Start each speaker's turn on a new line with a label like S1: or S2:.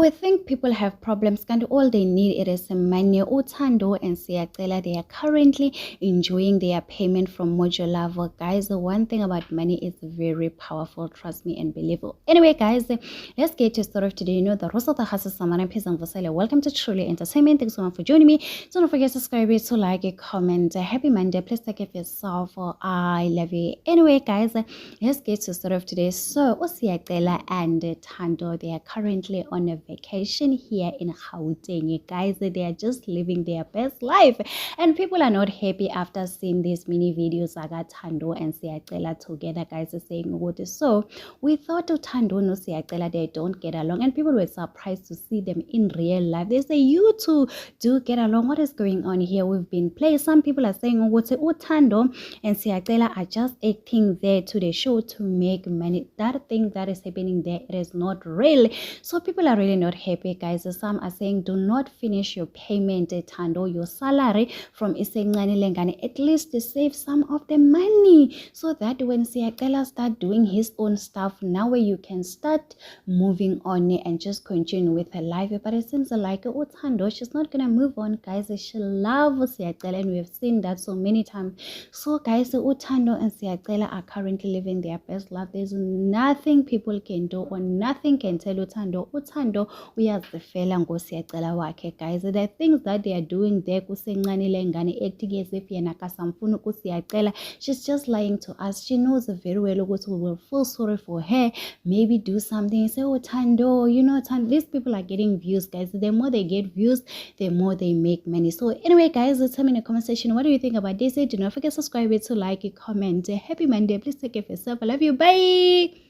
S1: we think people have problems, and all they need it is money. Uthando and Siyacela, they are currently enjoying their payment from Mojo Love. Guys, the one thing about money is very powerful, trust me and believe it. Anyway, guys, let's get to the story of today. You know, the Rosa Tahasa Samana Pizan Vasile. Welcome to Truly Entertainment. Thanks so much for joining me. Don't forget to subscribe, to like, comment. Happy Monday. Please take care of yourself. I love you. Anyway, guys, let's get to the story of today. So, Siyacela and Thando, they are currently on a vacation here in Gauteng. Guys, they are just living their best life, and people are not happy after seeing these mini videos. I got Thando and Siyacela together, guys, saying what. So we thought Thando and Siyacela, they don't get along, and people were surprised to see them in real life. They say, you two do get along. What is going on here? We've been playing. Some people are saying what Thando and Siyacela are just acting there to the show to make money. That thing that is happening there, it is not real. So people are really not happy, guys. Some are saying, do not finish your payment, Thando, your salary from Isengani Lengani. At least to save some of the money, so that when Siyacela start doing his own stuff, now you can start moving on and just continue with her life. But it seems like Thando, she's not gonna move on, guys. She loves Siyacela, and we have seen that so many times. So guys, Thando and Siyacela are currently living their best life. There's nothing people can do or nothing can tell Thando uyazifela ngosiyacela wakhe, guys. The things that they are doing there, kusencane lengane acting as if yena kasamfuna kusiyacela, she's just lying to us. She knows very well ukuthi we will feel sorry for her, maybe do something, say, oh Thando, you know, Thando, these people are getting views, guys. The more they get views, the more they make money. So anyway, guys, tell me in the comment section, what do you think about this? Do not forget to subscribe, to like, comment. Happy Monday. Please take care of yourself. I love you. Bye.